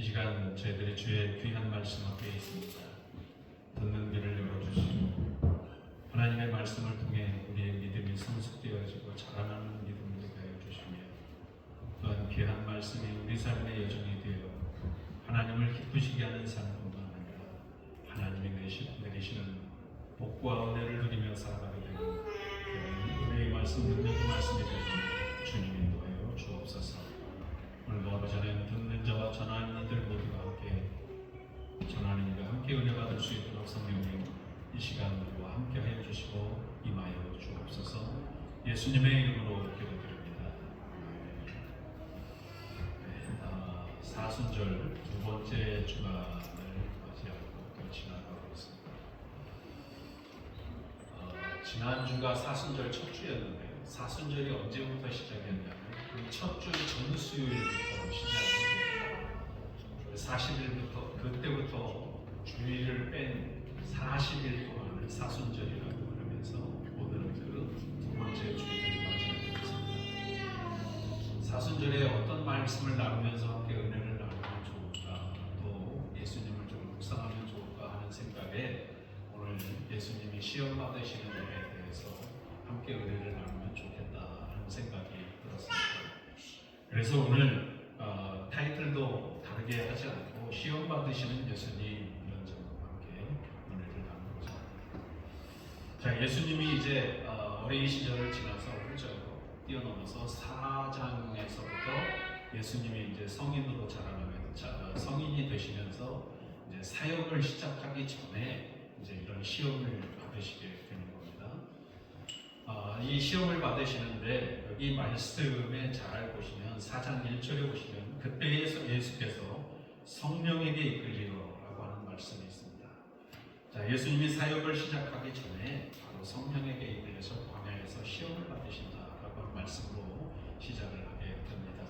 이 시간 저희들의 주의 귀한 말씀 앞에 있습니다. 듣는 귀를 열어주시고 하나님의 말씀을 통해 우리의 믿음이 성숙되어지고 자라나는 믿음이 되게 하여 주시며 또한 귀한 말씀이 우리 삶의 여정이 되어 하나님을 기쁘시게 하는 삶뿐만 아니라 하나님이 내리시는 복과 은혜를 누리며 살아가게 되는 은혜의 말씀, 능력의 말씀이 되는 주님 인도하여 주옵소서. 오늘도 아버지 하나님 듣는 자와 전하는 이들 모두가 함께 전하는 이가 함께 은혜 받을 수 있도록 성령님 이 시간 우리와 함께 하여 주시고 임하여 주옵소서. 예수님의 이름으로 기도드립니다. 사순절 두 번째 주간을 맞이하고 또 지나가고 있습니다. 지난 주가 사순절 첫 주였는데 사순절이 언제부터 시작했냐면 첫 주 전수요일부터 시작합니다. 40일부터 그때부터 주일을 뺀 40일 동안을 사순절이라고 하면서 오늘은 그 두 번째 주일을 맞이하겠습니다. 사순절에 어떤 말씀을 나누면서 함께 은혜를 나누면 좋을까, 또 예수님을 좀 묵상하면 좋을까 하는 생각에 오늘 예수님이 시험 받으시는 일에 대해서 함께 은혜를 나누면 좋겠다 하는 생각이 들었습니다. 그래서 오늘 타이틀도 다르게 하지 않고 시험 받으시는 예수님 이런 점과 함께 은혜를 나누고자 합니다. 자, 예수님이 이제 어린 시절을 지나서 훌쩍 뛰어넘어서 4장에서부터 예수님이 이제 성인으로 자라나면서 성인이 되시면서 이제 사역을 시작하기 전에 이제 이런 시험을 받으시게 되는 겁니다. 이 시험을 받으시는데 여기 말씀에 잘 보시면 4장 1절에 보시면 그때 예수께서 성령에게 이끌리라고 하는 말씀이 있습니다. 자, 예수님이 사역을 시작하기 전에 바로 성령에게 이끌려서 광야에서 시험을 받으신다라고 하는 말씀으로 시작을 하게 됩니다.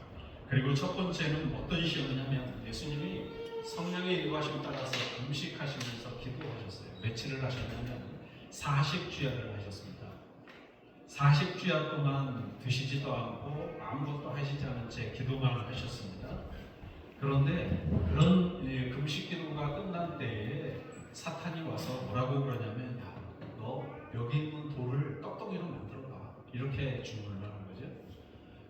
그리고 첫 번째는 어떤 시험이냐면 예수님이 성령의 인도하심을 따라서 금식하시면서 기도하셨어요. 며칠을 하셨냐면 40주야를 하셨습니다. 40주야 동안 드시지도 않고 아무것도 하시지 않은 채 기도만 하셨습니다. 그런데 그런 금식 기도가 끝난 때에 사탄이 와서 뭐라고 그러냐면 야, 너 여기 있는 돌을 떡덩이로 만들어봐 이렇게 주문을 하는 거죠.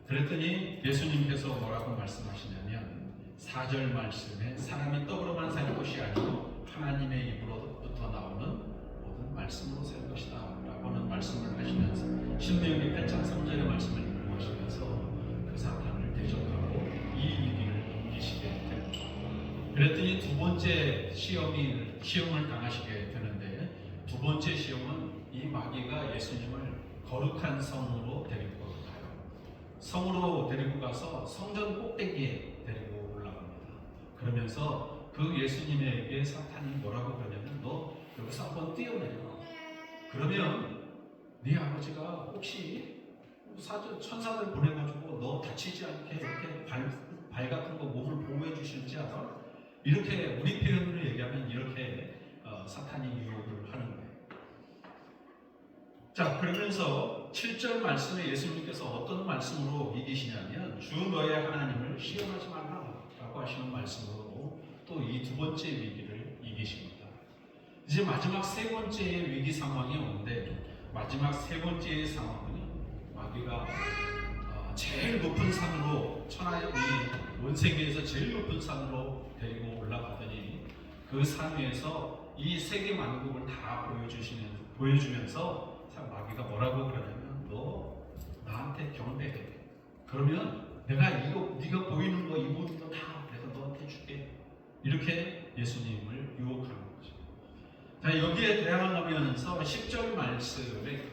그랬더니 예수님께서 뭐라고 말씀하시냐면 4절 말씀에 사람이 떡으로만 살 것이 아니고 하나님의 입으로부터 나오는 모든 말씀으로 살 것이다 라고 하는 말씀을 하시면서 신명기 8장 3절의 말씀을 인용하시면서 그 사탄을 대적하고 이 위기를 이기시게 됩니다. 그랬더니 두 번째 시험을 당하시게 되는데 두 번째 시험은 이 마귀가 예수님을 거룩한 성으로 데리고 가요. 성으로 데리고 가서 성전 꼭대기에 데리고 올라갑니다. 그러면서 그 예수님에게 사탄이 뭐라고 그러냐면 너 여기서 한번 뛰어내려. 그러면 네 아버지가 혹시 천사들 보내가지고 너 다치지 않게 이렇게 발 같은 거 몸을 보호해 주실지 알아? 이렇게 우리 표현으로 얘기하면 이렇게 사탄이 유혹을 하는 거예요. 자, 그러면서 7절 말씀에 예수님께서 어떤 말씀으로 이기시냐면 주 너의 하나님을 시험하지 말라 라고 하시는 말씀으로 또 이 두 번째 위기를 이기십니다. 이제 마지막 세 번째의 위기 상황이 오는데 마지막 세 번째의 상황은 마귀가 제일 높은 산으로 천하의 온 세계에서 제일 높은 산으로 데리고 올라가더니 그 산 위에서 이 세계 만국을 다 보여주면서 마귀가 뭐라고 그러냐면 너 나한테 경배해. 그러면 내가 네가 보이는 거 이 모든 거 다 내가 너한테 줄게. 이렇게 예수님을 유혹하는 거죠. 자, 여기에 대항하면서 10절 말씀에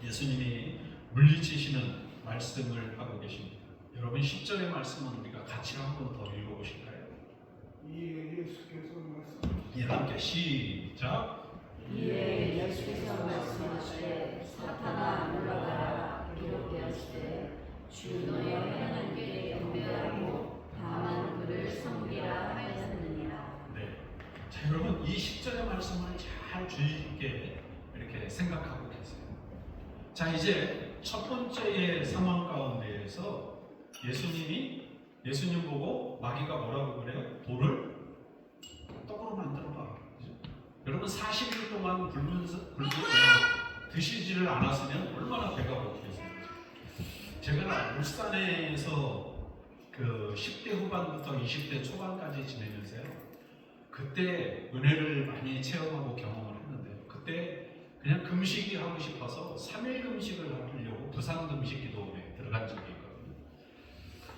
예수님이 물리치시는 말씀을 하고 계십니다. 여러분 10절의 말씀은 우리가 같이 한 번 더 읽어보실까요? 이에 예수께서 말씀. 예, 함께 시작. 이에 예수께서 말씀하시되 사탄아 물러가라 기록되었으되 주 너의 하나님께 경배하고 다만 그를 섬기라 하였느니라. 네. 자, 여러분 이 10절의 말씀을 잘 주의 깊게 이렇게 생각하고 계세요. 자, 이제 첫 번째의 상황 가운데에서 예수님이 예수님 보고 마귀가 뭐라고 그래요? 돌을 떡으로 만들어봐. 그죠? 여러분 40일 동안 드시지를 않았으면 얼마나 배가 고프겠어요. 제가 울산에서 그 10대 후반부터 20대 초반까지 지내면서요. 그때 은혜를 많이 체험하고 경험을 했는데요. 그때 그냥 금식이 하고 싶어서 3일 금식을 하려고 부산 금식 기도원에 들어간 적이 있거든요.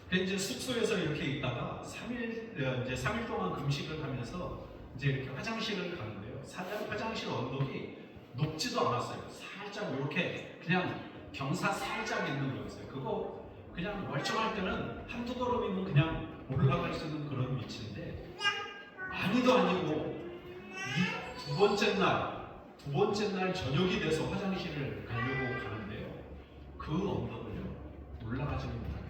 근데 이제 숙소에서 이렇게 있다가 3일 동안 금식을 하면서 이제 이렇게 화장실을 가는데요. 화장실 언덕이 높지도 않았어요. 살짝 이렇게 그냥 경사 살짝 있는 거였어요. 그거 그냥 멀쩡할 때는 한두 걸음이면 그냥 올라갈 수 있는 그런 위치인데 아니도 아니고 이 두 번째 날 저녁이 돼서 화장실을 가려고 가는데요. 그 언덕을요 올라가지 못하게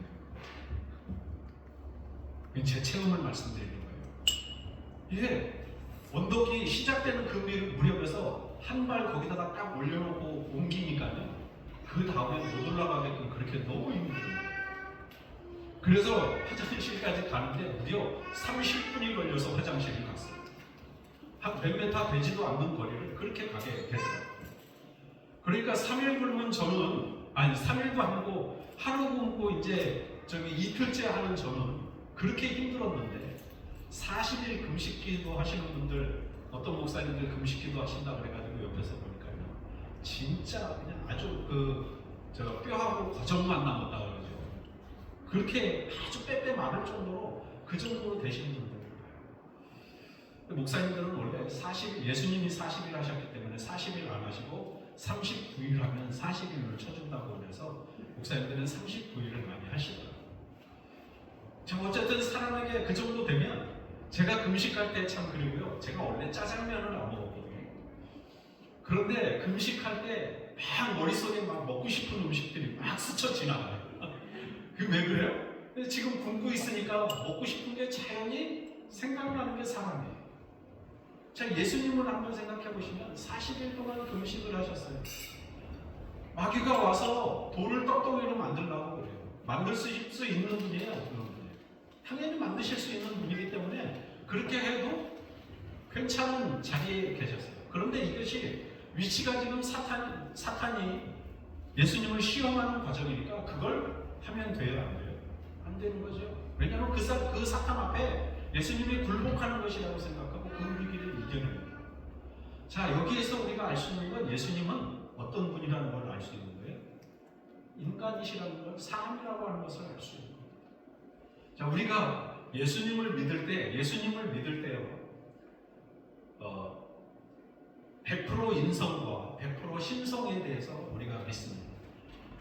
돼요. 제 체험을 말씀드리는 거예요. 예, 언덕이 시작되는 그 무렵에서 한 발 거기다가 딱 올려놓고 옮기니까요. 그 다음에 못 올라가게끔 그렇게 너무 힘들어요. 그래서 화장실까지 가는데 무려 30분이 걸려서 화장실을 갔어요. 한 100m 되지도 않는 거리를 그렇게 가게 됐어요. 그러니까 3일 굶은 저는, 아니 3일도 아니고 하루 굶고 이제 이틀째 하는 저는 그렇게 힘들었는데 40일 금식기도 하시는 분들, 어떤 목사님들 금식기도 하신다 그래가지고 옆에서 보니까요. 진짜 그냥 아주 뼈하고 거정만 남았다 그러죠. 그렇게 아주 빼빼 마를 정도로 그 정도로 되시는 분들. 목사님들은 원래 예수님이 40일 하셨기 때문에 40일 안 하시고 39일 하면 40일을 쳐준다고 그래서 목사님들은 39일을 많이 하시더라고요. 자, 어쨌든 사람에게 그 정도 되면 제가 금식할 때 참 그리고요. 제가 원래 짜장면을 안 먹었거든요. 그런데 금식할 때 막 머릿속에 막 먹고 싶은 음식들이 막 스쳐 지나가요. 그 왜 그래요? 지금 굶고 있으니까 먹고 싶은 게 자연히 생각나는 게 사람이에요. 자, 예수님을 한번 생각해 보시면 40일 동안 금식을 하셨어요. 마귀가 와서 돌을 떡덩이로 만들려고 그래요. 만들 수 있는 분이에요. 그런 분이에요. 당연히 만드실 수 있는 분이기 때문에 그렇게 해도 괜찮은 자리에 계셨어요. 그런데 이것이 위치가 지금 사탄이 예수님을 시험하는 과정이니까 그걸 하면 돼요, 안 돼요? 안 되는 거죠. 왜냐하면 그 사탄 앞에 예수님이 굴복하는 것이라고 생각하고 그 위기를 이겨내는 거예요. 자, 여기에서 우리가 알 수 있는 건 예수님은 어떤 분이라는 걸 알 수 있는 거예요. 인간이시라는 걸, 사람이라고 하는 것을 알 수 있는 거예요. 자, 우리가 예수님을 믿을 때요. 100% 인성과 100% 신성에 대해서 우리가 믿습니다.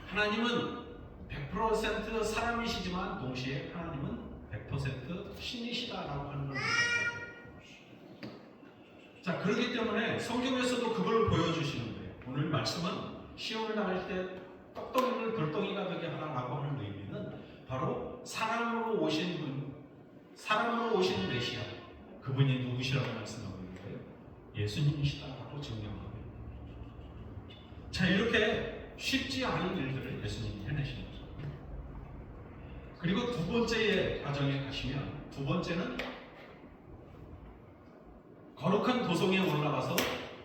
하나님은 100% 사람이시지만 동시에 하나님은 100% 신이시다라고 하는 걸 믿습니다. 자, 그렇기 때문에 성경에서도 그걸 보여주시는 거예요. 오늘 말씀은 시험을 당할 때 떡덩이를 돌덩이가 되게 하라고 하는 의미는 바로 사람으로 오신 메시아, 그분이 누구시라고 말씀하고 있는 거예요? 예수님이시다라고 증명하고 있는 거예요. 자, 이렇게 쉽지 않은 일들을 예수님이 해내시는 거죠. 그리고 두 번째의 과정에 가시면, 두 번째는 거룩한 도성에 올라가서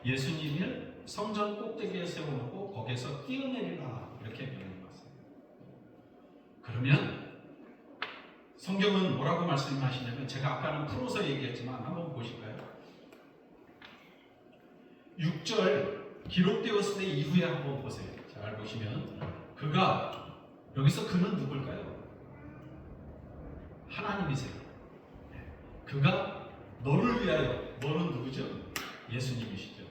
예수님을 성전 꼭대기에 세워놓고 거기에서 뛰어내리라, 이렇게 명령했어요. 그러면 성경은 뭐라고 말씀하시냐면, 제가 아까는 풀어서 얘기했지만 한번 보실까요? 6절 기록되었을 때 이후에 한번 보세요. 잘 보시면 여기서 그는 누굴까요? 하나님이세요. 그가 너를 위하여, 너는 누구죠? 예수님이시죠.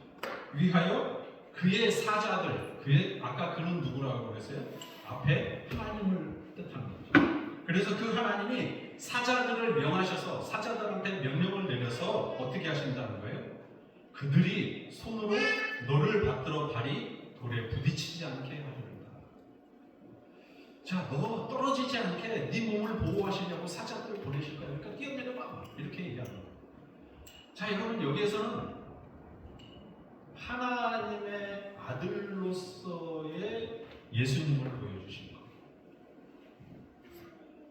위하여 그의 사자들, 아까 그는 누구라고 그랬어요? 앞에 하나님을 뜻하는 거죠. 그래서 그 하나님이 사자들을 명하셔서 사자들한테 명령을 내려서 어떻게 하신다는 거예요? 그들이 손으로 너를 받들어 발이 돌에 부딪히지 않게 하리로다. 자, 너 떨어지지 않게 네 몸을 보호하시려고 사자들을 보내실 거야. 그러니까 뛰어내려봐. 이렇게 얘기하는 거예요. 자, 여러분, 여기에서는 하나님의 아들로서의 예수님을 보여주신 거예요.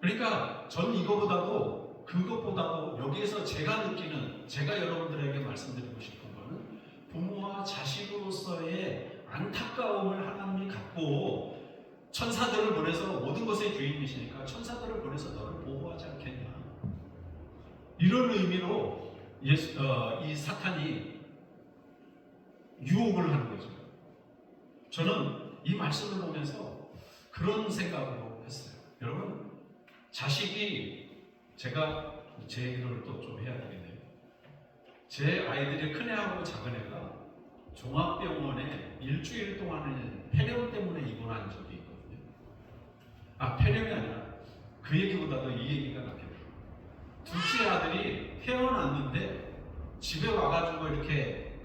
그러니까 전 이거보다도 그것보다도 여기에서 제가 느끼는, 제가 여러분들에게 말씀드리고 싶은 거는 부모와 자식으로서의 안타까움을 하나님이 갖고 천사들을 보내서 모든 것의 주인이시니까 천사들을 보내서 너를 보호하지 않겠냐, 이런 의미로 이 사탄이 유혹을 하는 거죠. 저는 이 말씀을 보면서 그런 생각으로 했어요. 여러분, 자식이, 제가 제 얘기를 또 좀 해야 되겠네요. 제 아이들이 큰애하고 작은애가 종합병원에 일주일 동안은 폐렴 때문에 입원한 적이 있거든요. 폐렴이 아니라 그 얘기보다도 이 얘기가 낫겠네요. 둘째 아들이 태어났는데 집에 와가지고 이렇게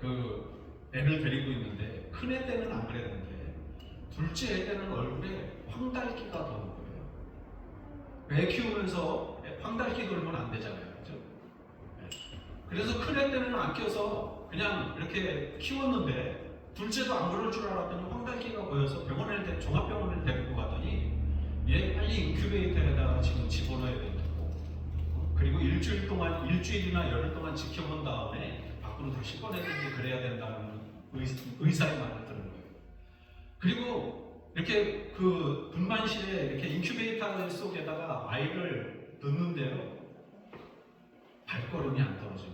애를 데리고 있는데, 큰애 때는 안 그랬는데 둘째 애 때는 얼굴에 황달기가 도는 거예요. 애 키우면서 황달기 돌면 안 되잖아요, 그죠? 그래서 큰애 때는 안 껴서 그냥 이렇게 키웠는데 둘째도 안 그럴 줄 알았더니 황달기가 보여서 종합병원을 데리고 가더니 얘 빨리 인큐베이터에다가 지금 집어넣어야 된다고. 그리고 일주일이나 열흘 동안 지켜본 다음에 밖으로 다시 꺼내든지 그래야 된다는 의사의 말을 들은 거예요. 그리고 이렇게 분만실에 이렇게 인큐베이터 속에다가 아이를 넣는데요, 발걸음이 안 떨어지고,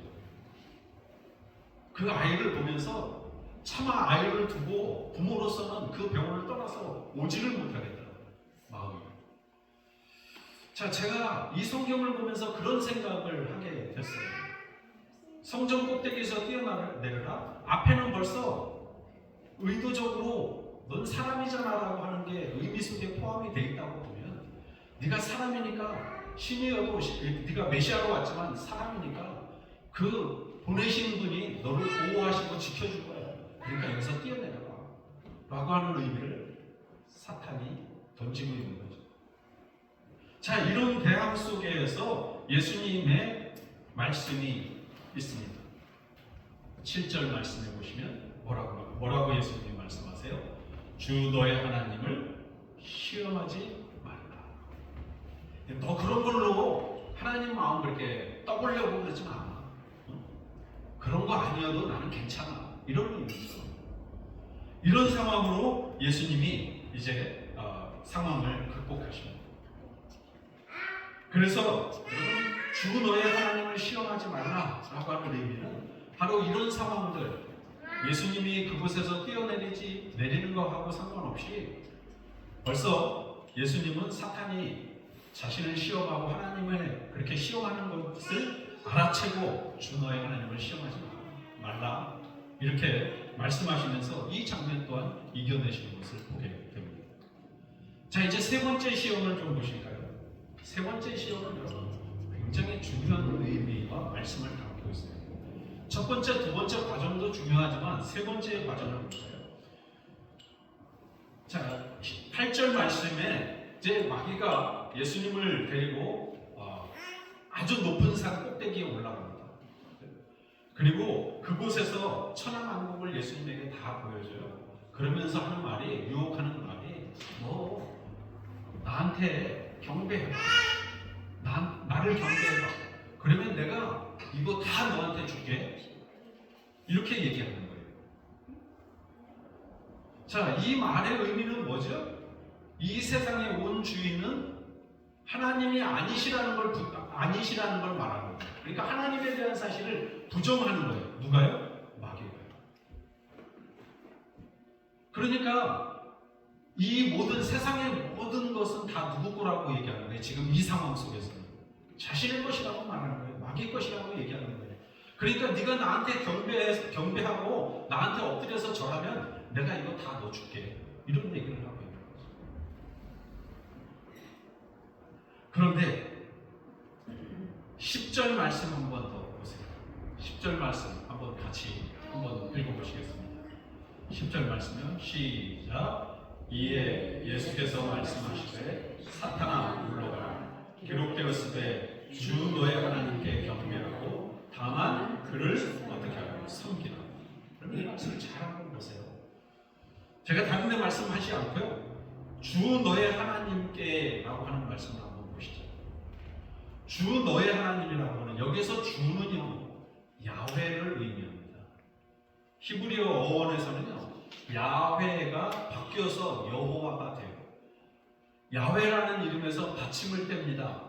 그 아이를 보면서 차마 아이를 두고 부모로서는 그 병원을 떠나서 오지를 못하겠다, 마음이. 자, 제가 이 성경을 보면서 그런 생각을 하게 됐어요. 성전 꼭대기에서 뛰어내려라. 앞에는 벌써 의도적으로 넌 사람이잖아 라고 하는 게 의미 속에 포함이 돼 있다고 보면, 네가 사람이니까, 신이어도 네가 메시아로 왔지만 사람이니까 그 보내신 분이 너를 보호하시고 지켜줄 거야. 그러니까 여기서 뛰어내려라 라고 하는 의미를 사탄이 던지고 있는 거죠. 자, 이런 대항 속에서 예수님의 말씀이 있습니다. 7절 말씀해 보시면 뭐라고 예수님이 말씀하세요? 주 너의 하나님을 시험하지 말라. 너 그런 걸로 하나님 마음 그렇게 떠보려고 그러지 마. 그런 거 아니어도 나는 괜찮아, 이런 의미죠. 이런 상황으로 예수님이 이제 상황을 극복하십니다. 그래서 주 너의 하나님을 시험하지 말라라고 하는 의미는 바로 이런 상황들, 예수님이 그곳에서 내리는 것하고 상관없이 벌써 예수님은 사탄이 자신을 시험하고 하나님을 그렇게 시험하는 것을 알아채고 주 너의 하나님을 시험하지 말라, 이렇게 말씀하시면서 이 장면 또한 이겨내시는 것을 보게 됩니다. 자, 이제 세 번째 시험을 좀 보실까요? 세 번째 시험은 여러분 굉장히 중요한 의미와 말씀을 담고 있어요. 첫 번째, 두 번째 과정도 중요하지만 세 번째 과정을 볼까요? 자, 8절 말씀에 이제 마귀가 예수님을 데리고 아주 높은 산 꼭대기에 올라갑니다. 그리고 그곳에서 천하만국을 예수님에게 다 보여줘요. 그러면서 하는 말이, 유혹하는 말이, 너 나한테 경배해봐. 나를 경배해봐. 그러면 내가 이거 다 너한테 줄게. 이렇게 얘기하는 거예요. 자, 이 말의 의미는 뭐죠? 이 세상에 온 주인은 하나님이 아니시라는 걸 말하는 거예요. 그러니까 하나님에 대한 사실을 부정하는 거예요. 누가요? 마귀가요. 그러니까 이 모든 세상의 모든 것은 다 누구 거라고 얘기하는 거예요. 지금 이 상황 속에서는 자신의 것이라고 말하는 거예요. 마귀 것이라고 얘기하는 거예요. 그러니까 네가 나한테 경배하고 나한테 엎드려서 절하면 내가 이거 다 너 줄게, 이런 얘기를 하고 있는 거죠. 그런데 10절 말씀 한 번 더 보세요. 10절 말씀 한번 같이 한번 읽어보시겠습니다. 10절 말씀은 시작. 이에 예수께서 말씀하시되 사탄아 물러가라. 기록되었으되 주 너의 하나님께 경배하고 다만 그를 어떻게 하고 섬기라. 그러면 이 말씀을 잘 한번 보세요. 제가 다른 데 말씀하지 않고요, 주 너의 하나님께 라고 하는 말씀을 한번 보시죠. 주 너의 하나님이라고 하는 여기서 주는요 야훼를 의미합니다. 히브리어 어원에서는요 야훼가 바뀌어서 여호와가 돼요. 야훼라는 이름에서 받침을 뗍니다.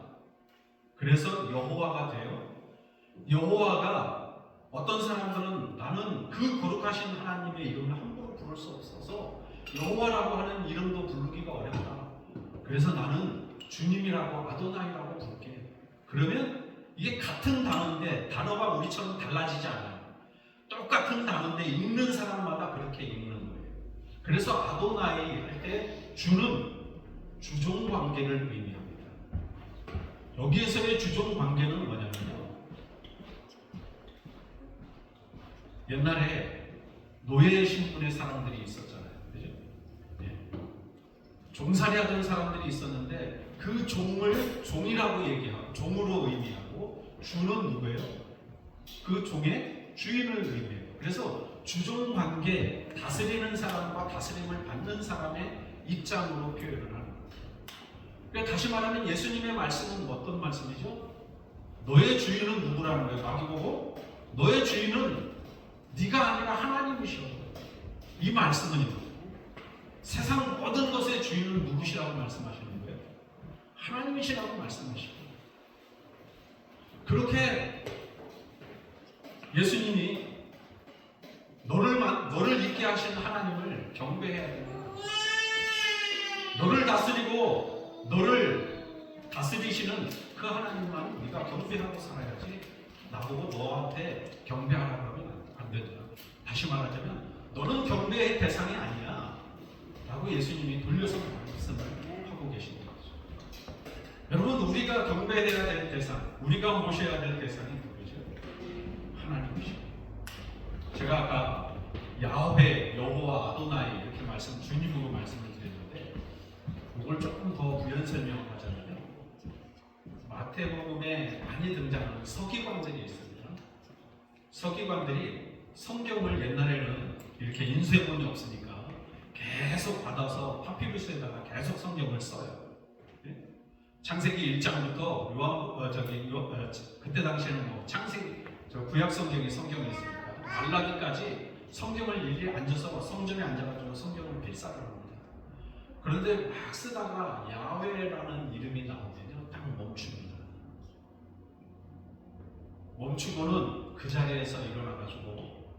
그래서 여호와가 돼요. 여호와가 어떤 사람들은 나는 그 거룩하신 하나님의 이름을 함부로 부를 수 없어서 여호와라고 하는 이름도 부르기가 어렵다. 그래서 나는 주님이라고 아도나이라고 부를게. 그러면 이게 같은 단어인데 단어가 우리처럼 달라지지 않아요. 똑같은 단어인데 읽는 사람마다 그렇게 읽는 거예요. 그래서 아도나이 할 때 주는 주종 관계를 의미합니다. 여기에서의 주종 관계는 뭐냐면요. 옛날에 노예 신분의 사람들이 있었잖아요. 그죠? 예. 종살이 하던 사람들이 있었는데 그 종을 종이라고 얘기하고 종으로 의미하고 주는 누구예요? 그 종의 주인을 의미해요. 그래서 주종 관계, 다스리는 사람과 다스림을 받는 사람의 입장으로 표현을 하는 거예요. 그러니까 다시 말하면 예수님의 말씀은 어떤 말씀이죠? 너의 주인은 누구라는 거예요? 마귀보고 너의 주인은 네가 아니라 하나님이시오. 이 말씀은요. 세상 모든 것의 주인은 누구시라고 말씀하시는 거예요? 하나님이시라고 말씀하시고. 그렇게 예수님이 너를 있게 하신 하나님을 경배해야 됩니다. 너를 다스리고 너를 다스리시는 그 하나님만 네가 경배하고 살아야지 나보고 너한테 경배하라고 하면 안 된다. 다시 말하자면 너는 경배의 대상이 아니야 라고 예수님이 돌려서 말씀을 하고 계신 거죠. 여러분 우리가 경배해야 될 대상, 우리가 모셔야 될 대상이 누구죠? 하나님이시죠. 제가 아까 야훼, 여호와, 아도나이 이렇게 주님으로 말씀을 드렸는데 이걸 조금 더 부연 설명하자면요. 마태복음에 많이 등장하는 서기관들이 있습니다. 서기관들이 성경을 옛날에는 이렇게 인쇄본이 없으니까 계속 받아서 파피루스에다가 계속 성경을 써요. 창세기 1장부터 그때 당시에는 뭐 창세기 구약 성경이 성경에 있으니까 말라기까지 성경을 일일이 앉아서 성전에 앉아가지고 성경을 필사를 합니다. 그런데 막 쓰다가 야훼라는 이름이 나오면요 딱 멈춥니다. 멈추고는 그 자리에서 일어나가지고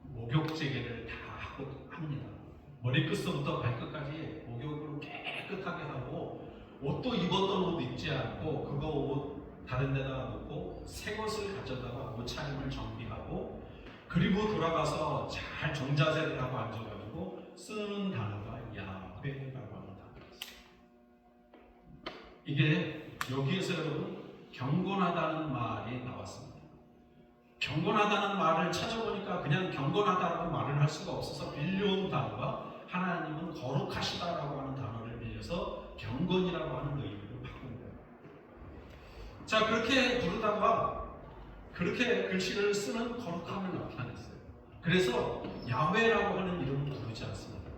목욕제계를 다 하고 합니다. 머리끝부터 발끝까지 목욕을 깨끗하게 하고 옷도 입었던 옷 입지 않고 그거 옷 다른 데다가 놓고 새 것을 가져다가 옷차림을 정비하고 그리고 돌아가서 잘 정자세를 하고 앉아가지고 쓰는 단어가 야훼라고 하는 단어였어요. 이게 여기에서 여러분 경건하다는 말이 나왔습니다. 경건하다는 말을 찾아보니까 그냥 경건하다라고 말을 할 수가 없어서 빌려온 단어가 하나님은 거룩하시다라고 하는 단어를 빌려서 경건이라고 하는 의미로 바꾼 거예요. 자, 그렇게 부르다가 그렇게 글씨를 쓰는 거룩함을 나타냈어요. 그래서 야훼라고 하는 이름을 부르지 않습니다.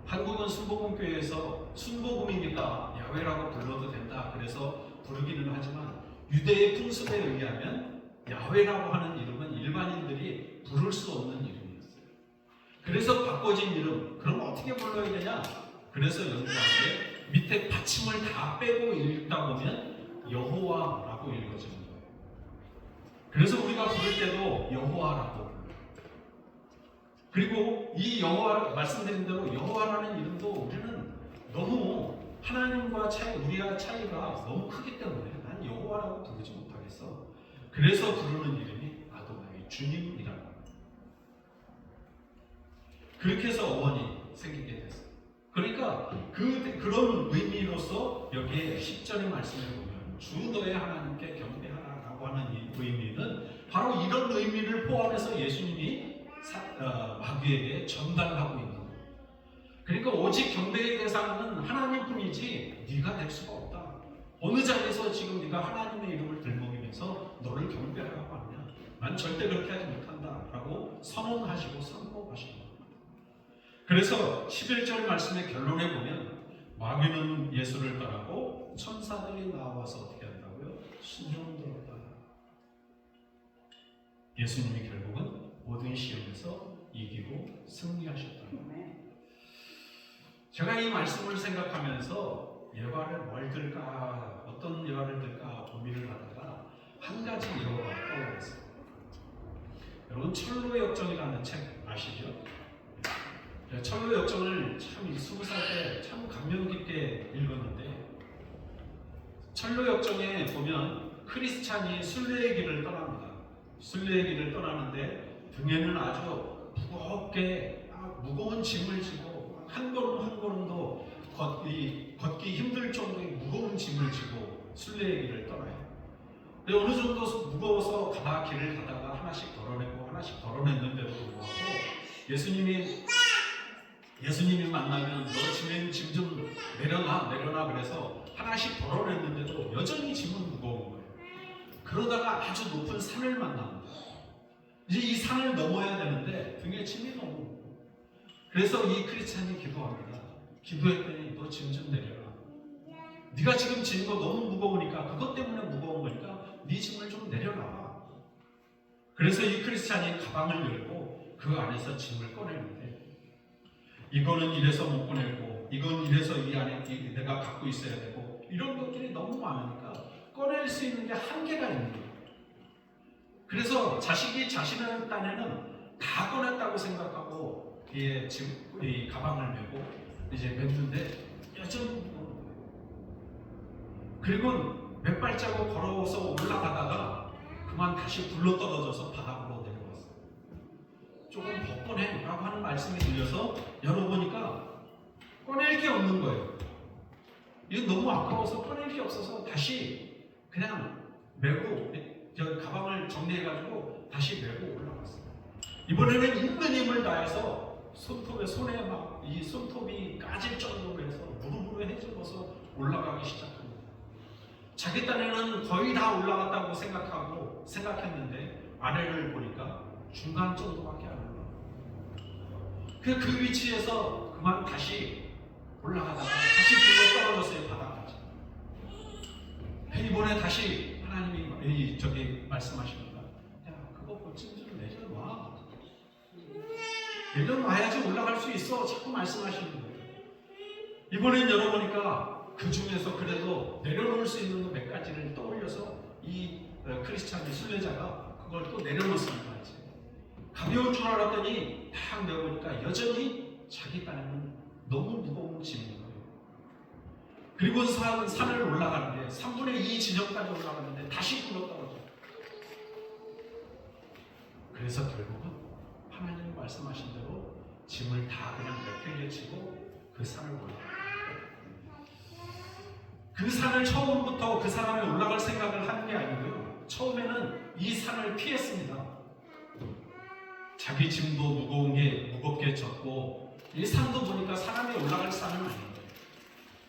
한국은 순복음교회에서 순복음이니까 야훼라고 불러도 된다. 그래서 부르기는 하지만 유대의 풍습에 의하면 야훼라고 하는 이름은 일반인들이 부를 수 없는 이름이었어요. 그래서 바꿔진 이름, 그럼 어떻게 불러야 되냐? 그래서 연구하는데 밑에 받침을 다 빼고 읽다 보면 여호와라고 읽어지는 거예요. 그래서 우리가 부를 때도 여호와라고 불러요. 그리고 이 여호와, 말씀드린 대로 여호와라는 이름도 우리는 너무 하나님과 우리와 차이가 너무 크기 때문에 난 여호와라고 부르지 못하겠어. 그래서 부르는 이름이 아도나이, 주님이라고 합니다. 그렇게 해서 어원이 생기게 됐어요. 그러니까 그런 의미로서 여기에 10절의 말씀을 보면 주 너의 하나님께 경배하라라고 하는 이 의미는 바로 이런 의미를 포함해서 예수님이 마귀에게 전달하고 있는 거예요. 그러니까 오직 경배의 대상은 하나님뿐이지 네가 될 수가 없다. 어느 자리에서 지금 네가 하나님의 이름을 들먹이면서 너를 경배하라고 하느냐? 난 절대 그렇게 하지 못한다라고 선언하시고 선포하시는 겁니다. 그래서 11절 말씀의 결론에 보면 마귀는 예수를 따르고 천사들이 나와서 어떻게 한다고? 순종스럽다. 예수님이 결국은 모든 시험에서 이기고 승리하셨다. 제가 이 말씀을 생각하면서 예화를 뭘 들까, 어떤 예화를 들까 고민을 하다가 한 가지 예화가 떠올랐어요. 여러분 철로의 역정이라는 책 아시죠? 철로의 역정을 참 20살 때 참 감명 깊게 읽었는데, 철로의 역정에 보면 크리스찬이 순례의 길을 떠납니다. 순례의 길을 떠나는데 등에는 아주 무겁게 무거운 짐을 지고 한 걸음 한 걸음도 걷기 힘들 정도의 무거운 짐을 지고 순례의 길을 떠나요. 근데 어느 정도 무거워서 길을 가다가 하나씩 덜어내고 하나씩 덜어냈는데도 불구하고 예수님이 만나면 너 짐 좀 내려놔 그래서 하나씩 덜어냈는데도 여전히 짐은 무거운 거예요. 그러다가 아주 높은 산을 만납니다. 이제 이 산을 넘어야 되는데 등에 짐이 너무 무거워. 그래서 이 크리스찬이 기도합니다. 기도했더니 너 짐 좀 내려라. 네가 지금 짐 거 너무 무거우니까, 그것 때문에 무거운 거니까 네 짐을 좀 내려놔. 그래서 이 크리스찬이 가방을 열고 그 안에서 짐을 꺼내는데, 이거는 이래서 못 꺼내고 이건 이래서 이 안에 내가 갖고 있어야 되고 이런 것들이 너무 많으니까 꺼낼 수 있는 게 한계가 있는 거예요. 그래서 자식이 자신의 딴에는 다 꺼냈다고 생각하고 이 가방을 메고 이제 맸는데 여전히 무거운 거예요. 그리고 몇 발자국 걸어서 올라가다가 그만 다시 굴러떨어져서 바닥으로 내려왔어요. 조금 더 꺼내라고 하는 말씀이 들려서 열어보니까 꺼낼 게 없는 거예요. 이거 너무 아까워서 꺼낼 게 없어서 다시 그냥 메고 가방을 정리해가지고 다시 메고 올라갔어요. 이번에는 있는 힘을 다해서 손에 막 이 손톱이 까질 정도로 해서 무릎으로 헤집어서 올라가기 시작합니다. 자기 딴에는 거의 다 올라갔다고 생각했는데 아래를 보니까 중간 정도밖에 안 올라가요. 그 위치에서 그만 다시 올라가다가 다시 굴러 떨어졌어요. 바닥까지. 이번에 다시 하나님이 말씀하십니다. 야, 그거 고침 좀 내려놔. 내려놔야지 올라갈 수 있어. 자꾸 말씀하시는 거예요. 이번엔 열어보니까 그 중에서 그래도 내려놓을 수 있는 거 몇 가지를 떠올려서 이 크리스찬의 순례자가 그걸 또 내려놓습니다. 이제 가벼운 줄 알았더니 딱 내어보니까 여전히 자기 딴에는 너무 무거운 짐인 거예요. 그리고 산을 올라가는데 3분의 2 지점까지 올라가는데 다시 굴러떨어져요. 그래서 결국은 하나님이 말씀하신 대로 짐을 다 그냥 몇 개를 치고 그 산을 올라가요. 그 산을 처음부터 그 사람이 올라갈 생각을 하는 게 아니고요. 처음에는 이 산을 피했습니다. 자기 짐도 무겁게 졌고 이 산도 보니까 사람이 올라갈 산은 아니에요.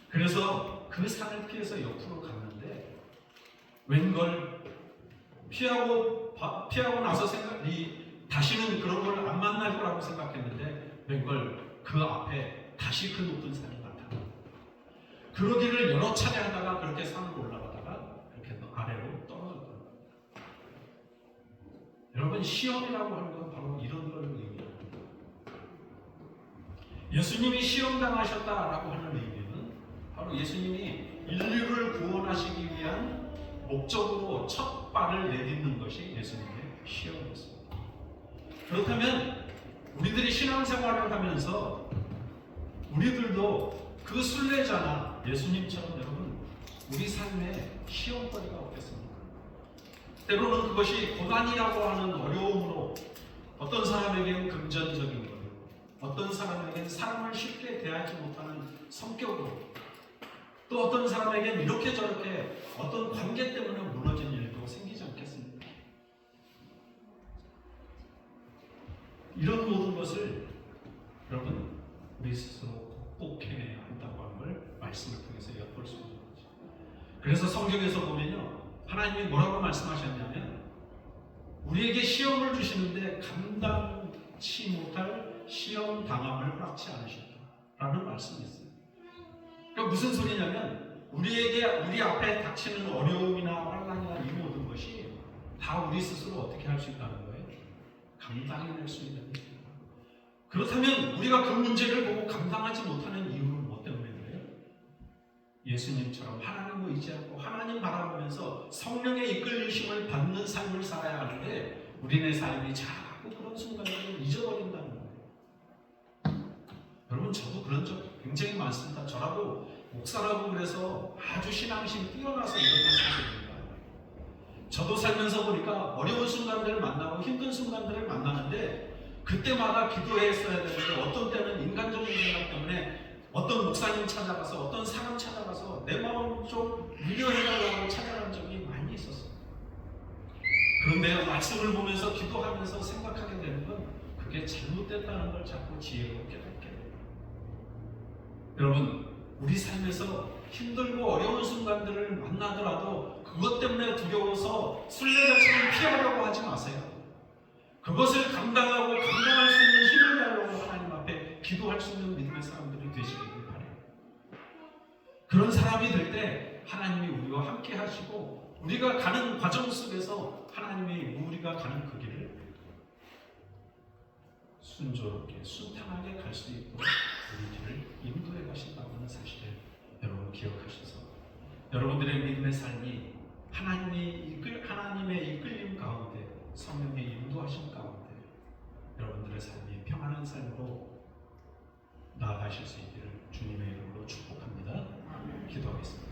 그래서 그 산을 피해서 옆으로 갔는데 웬걸 피하고 나서 다시는 그런 걸 안 만날 거라고 생각했는데 웬걸 그 앞에 다시 그 높은 산이 나타나요. 그러기를 여러 차례 하다가 그렇게 산을 올라가다가 이렇게 아래로 떨어졌더라고요. 여러분, 시험이라고 하는 건 바로 이런 걸 의미합니다. 예수님이 시험당하셨다라고 하는 의미는 바로 예수님이 인류를 구원하시기 위한 목적으로 첫 발을 내딛는 것이 예수님의 시험이었습니다. 그렇다면 우리들이 신앙생활을 하면서 우리들도 그 순례자나 예수님처럼 여러분 우리 삶에 시험거리가 없겠습니까? 때로는 그것이 고난이라고 하는 어려움으로 어떤 사람에게는 금전적인 거로, 어떤 사람에게는 사람을 쉽게 대하지 못하는 성격으로, 또 어떤 사람에게는 이렇게 저렇게 어떤 관계 때문에 무너진 일도 생기지 않겠습니까? 이런 모든 것을 여러분 우리 스스로 극복해내야 한다고 하는 걸 말씀을 통해서 엿볼 수 있는 거죠. 그래서 성경에서 보면요, 하나님이 뭐라고 말씀하셨냐면 우리에게 시험을 주시는데 감당치 못할 시험 당함을 허락치 않으셨다라는 말씀이 있어요. 그러니까 무슨 소리냐면 우리 앞에 닥치는 어려움이나 환난이 다 우리 스스로 어떻게 할 수 있다는 거예요? 감당해낼 수 있는 일입니다. 그렇다면 우리가 그 문제를 보고 감당하지 못하는 이유는 뭐 때문에 그래요? 예수님처럼 하나님을 의지하고 하나님 바라보면서 성령의 이끌리심을 받는 삶을 살아야 하는데 우리네 삶이 자꾸 그런 순간들을 잊어버린다는 거예요. 여러분, 저도 그런 적 굉장히 많습니다. 저라고 목사라고 그래서 아주 신앙심 뛰어나서 이런 사실입니다. 저도 살면서 보니까 어려운 순간들을 만나고 힘든 순간들을 만나는데 그때마다 기도했어야 되는데 어떤 때는 인간적인 생각 때문에 어떤 목사님 찾아가서 어떤 사람 찾아가서 내 마음 좀 위로해달라고 찾아간 적이 많이 있었어요. 그런데 말씀을 보면서 기도하면서 생각하게 되는 건 그게 잘못됐다는 걸 자꾸 지혜롭게 깨닫게 돼요. 여러분, 우리 삶에서 힘들고 어려운 순간들을 만나더라도 그것 때문에 두려워서 순례자처럼 피하려고 하지 마세요. 그것을 감당하고 감당할 수 있는 힘을 달라고 하나님 앞에 기도할 수 있는 믿음의 사람들이 되시기를 바라요. 그런 사람이 될 때 하나님이 우리와 함께 하시고 우리가 가는 과정 속에서 하나님이 우리가 가는 그 길을 순조롭게 순탄하게 갈 수 있도록 우리 길을 인도해 가신다고 하는 사실을 여러분 기억하셔서 여러분들의 믿음의 삶이 하나님의 이끌림 가운데 성령의 인도하심 가운데 여러분들의 삶이 평안한 삶으로 나아가실 수 있기를 주님의 이름으로 축복합니다. 기도하겠습니다.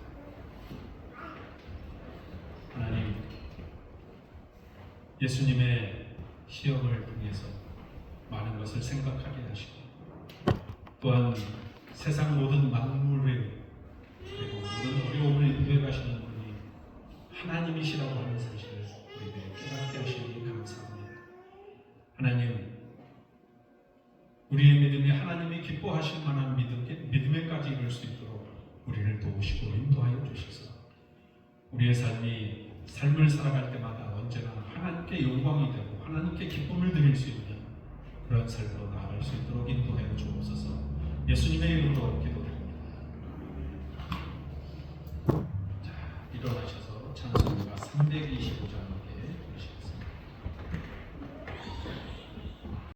하나님, 예수님의 시험을 통해서 많은 것을 생각하게 하시고 또한 세상 모든 만물의 그리고 모든 어려움을 인도해 가시는 분이 하나님이시라고 하는 사실을 우리에게 깨닫게 하시니 감사합니다. 하나님, 우리의 믿음이 하나님이 기뻐하실 만한 믿음에까지 이룰 수 있도록 우리를 도우시고 인도하여 주셔서 우리의 삶을 살아갈 때마다 언제나 하나님께 영광이 되고 하나님께 기쁨을 드릴 수 있는 그런 삶으로 나아갈 수 있도록 인도하여 주옵소서. 예수님의 이름으로 기도합니다.